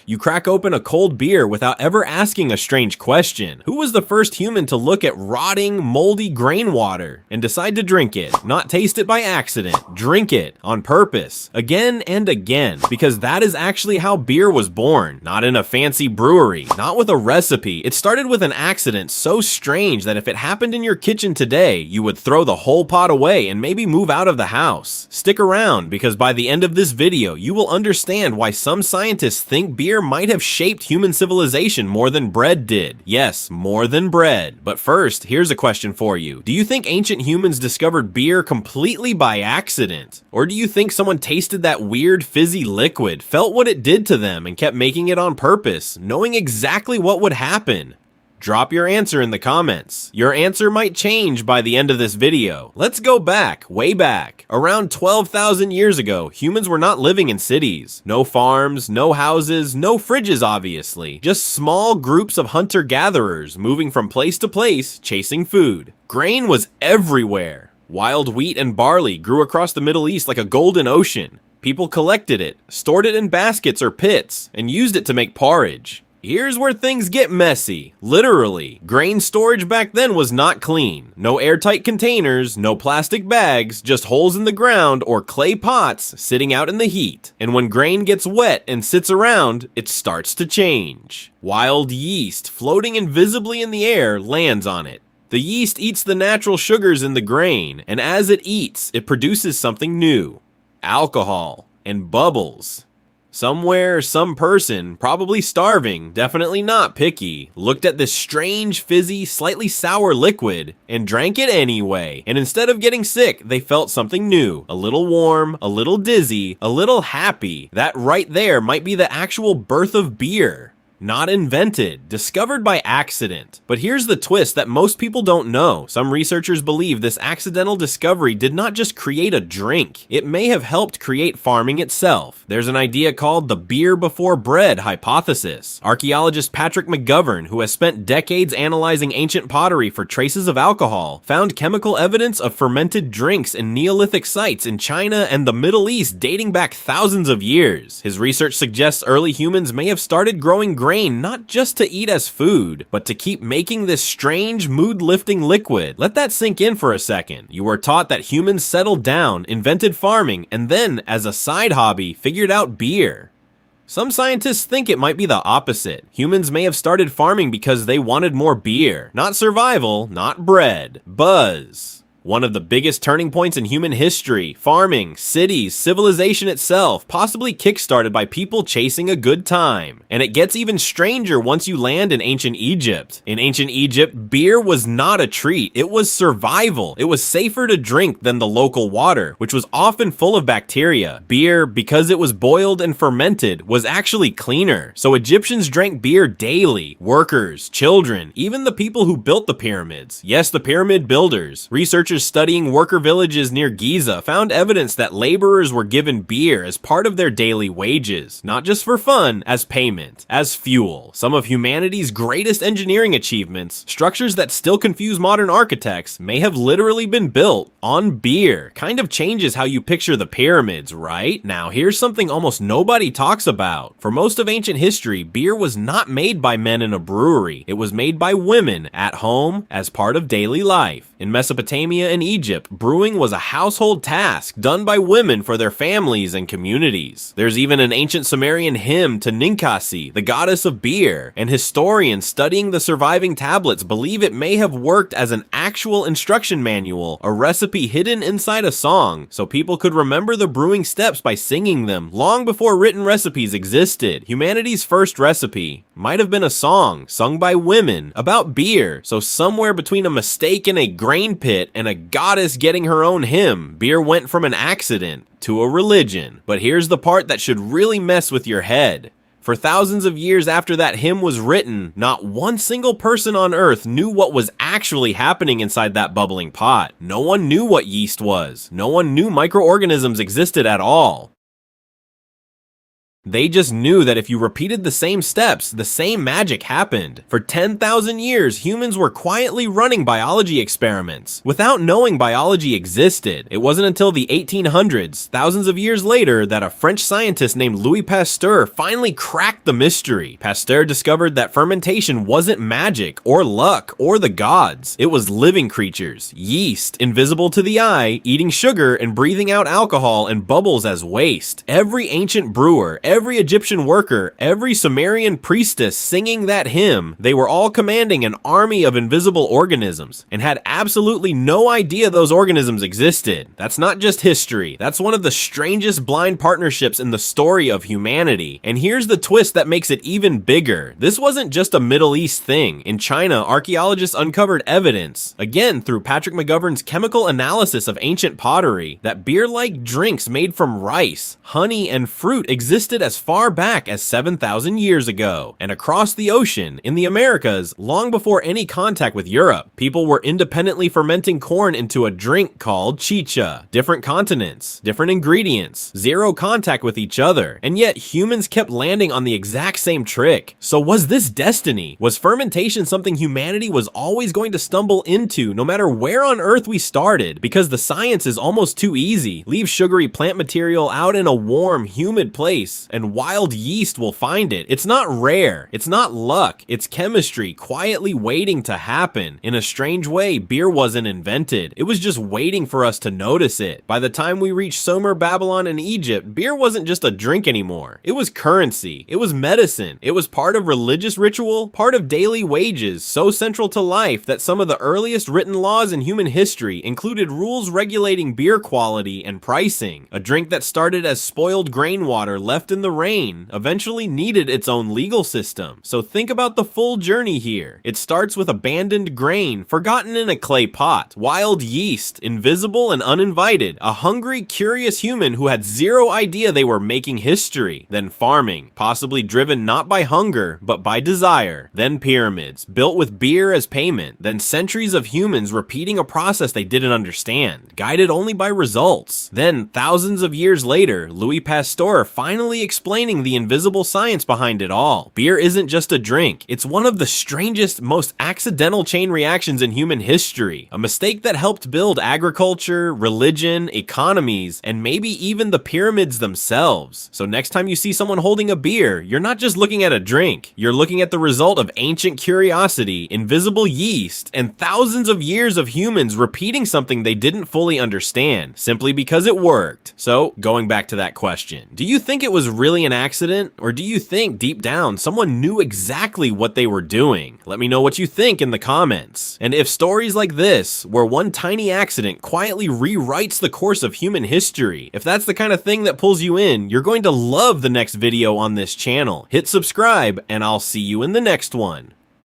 You crack open a cold beer without ever asking a strange question. Who was the first human to look at rotting, moldy grain water and decide to drink it? Not taste it by accident. Drink it on purpose. Again and again. Because that is actually how beer was born. Not in a fancy brewery. Not with a recipe. It started with an accident so strange that if it happened in your kitchen today, you would throw the whole pot away and maybe move out of the house. Stick around, because by the end of this video, you will understand why some scientists think beer might have shaped human civilization more than bread did. Yes, more than bread. But first, here's a question for you. Do you think ancient humans discovered beer completely by accident? Or do you think someone tasted that weird fizzy liquid, felt what it did to them, and kept making it on purpose, knowing exactly what would happen? Drop your answer in the comments. Your answer might change by the end of this video. Let's go back, way back. Around 12,000 years ago, humans were not living in cities. No farms, no houses, no fridges obviously. Just small groups of hunter-gatherers moving from place to place, chasing food. Grain was everywhere. Wild wheat and barley grew across the Middle East like a golden ocean. People collected it, stored it in baskets or pits, and used it to make porridge. Here's where things get messy. Literally, grain storage back then was not clean. No airtight containers, no plastic bags, just holes in the ground or clay pots sitting out in the heat. And when grain gets wet and sits around, it starts to change. Wild yeast, floating invisibly in the air, lands on it. The yeast eats the natural sugars in the grain, and as it eats, it produces something new. Alcohol and bubbles. Somewhere, some person, probably starving, definitely not picky, looked at this strange, fizzy, slightly sour liquid and drank it anyway. And instead of getting sick, they felt something new. A little warm, a little dizzy, a little happy. That right there might be the actual birth of beer. Not invented, discovered by accident. But here's the twist that most people don't know. Some researchers believe this accidental discovery did not just create a drink. It may have helped create farming itself. There's an idea called the beer before bread hypothesis. Archaeologist Patrick McGovern, who has spent decades analyzing ancient pottery for traces of alcohol, found chemical evidence of fermented drinks in Neolithic sites in China and the Middle East dating back thousands of years. His research suggests early humans may have started growing grain not just to eat as food, but to keep making this strange, mood-lifting liquid. Let that sink in for a second. You were taught that humans settled down, invented farming, and then, as a side hobby, figured out beer. Some scientists think it might be the opposite. Humans may have started farming because they wanted more beer. Not survival, not bread. Buzz. One of the biggest turning points in human history, farming, cities, civilization itself, possibly kickstarted by people chasing a good time. And it gets even stranger once you land in ancient Egypt. In ancient Egypt, beer was not a treat, it was survival. It was safer to drink than the local water, which was often full of bacteria. Beer, because it was boiled and fermented, was actually cleaner. So Egyptians drank beer daily. Workers, children, even the people who built the pyramids. Yes, the pyramid builders. Researchers studying worker villages near Giza found evidence that laborers were given beer as part of their daily wages, not just for fun, as payment, as fuel. Some of humanity's greatest engineering achievements, structures that still confuse modern architects, may have literally been built on beer. Kind of changes how you picture the pyramids, right? Now, here's something almost nobody talks about. For most of ancient history, beer was not made by men in a brewery. It was made by women at home as part of daily life. In Mesopotamia and Egypt, brewing was a household task done by women for their families and communities. There's even an ancient Sumerian hymn to Ninkasi, the goddess of beer, and historians studying the surviving tablets believe it may have worked as an actual instruction manual, a recipe hidden inside a song, so people could remember the brewing steps by singing them long before written recipes existed. Humanity's first recipe might have been a song sung by women about beer, so somewhere between a mistake in a grain pit and a goddess getting her own hymn, beer went from an accident to a religion. But here's the part that should really mess with your head. For thousands of years after that hymn was written, not one single person on earth knew what was actually happening inside that bubbling pot. No one knew what yeast was. No one knew microorganisms existed at all. They just knew that if you repeated the same steps, the same magic happened. For 10,000 years, humans were quietly running biology experiments without knowing biology existed. It wasn't until the 1800s, thousands of years later, that a French scientist named Louis Pasteur finally cracked the mystery. Pasteur discovered that fermentation wasn't magic or luck or the gods. It was living creatures, yeast, invisible to the eye, eating sugar and breathing out alcohol and bubbles as waste. Every ancient brewer, every Egyptian worker, every Sumerian priestess singing that hymn, they were all commanding an army of invisible organisms and had absolutely no idea those organisms existed. That's not just history, that's one of the strangest blind partnerships in the story of humanity. And here's the twist that makes it even bigger. This wasn't just a Middle East thing. In China, archaeologists uncovered evidence, again through Patrick McGovern's chemical analysis of ancient pottery, that beer-like drinks made from rice, honey, and fruit existed as far back as 7,000 years ago. And across the ocean, in the Americas, long before any contact with Europe, people were independently fermenting corn into a drink called chicha. Different continents, different ingredients, zero contact with each other, and yet humans kept landing on the exact same trick. So was this destiny? Was fermentation something humanity was always going to stumble into, no matter where on Earth we started? Because the science is almost too easy. Leave sugary plant material out in a warm, humid place, and wild yeast will find it. It's not rare. It's not luck. It's chemistry quietly waiting to happen. In a strange way, beer wasn't invented. It was just waiting for us to notice it. By the time we reached Sumer, Babylon, and Egypt, beer wasn't just a drink anymore. It was currency. It was medicine. It was part of religious ritual, part of daily wages, so central to life that some of the earliest written laws in human history included rules regulating beer quality and pricing. A drink that started as spoiled grain water left in the rain eventually needed its own legal system. So think about the full journey here. It starts with abandoned grain, forgotten in a clay pot, wild yeast, invisible and uninvited, a hungry, curious human who had zero idea they were making history, then farming, possibly driven not by hunger, but by desire, then pyramids, built with beer as payment, then centuries of humans repeating a process they didn't understand, guided only by results. Then, thousands of years later, Louis Pasteur finally explaining the invisible science behind it all. Beer isn't just a drink, it's one of the strangest, most accidental chain reactions in human history, a mistake that helped build agriculture, religion, economies, and maybe even the pyramids themselves. So next time you see someone holding a beer, you're not just looking at a drink, you're looking at the result of ancient curiosity, invisible yeast, and thousands of years of humans repeating something they didn't fully understand, simply because it worked. So, going back to that question, do you think it was really an accident, or do you think deep down someone knew exactly what they were doing? Let me know what you think in the comments. And if stories like this, where one tiny accident quietly rewrites the course of human history, if that's the kind of thing that pulls you in, you're going to love the next video on this channel. Hit subscribe, and I'll see you in the next one.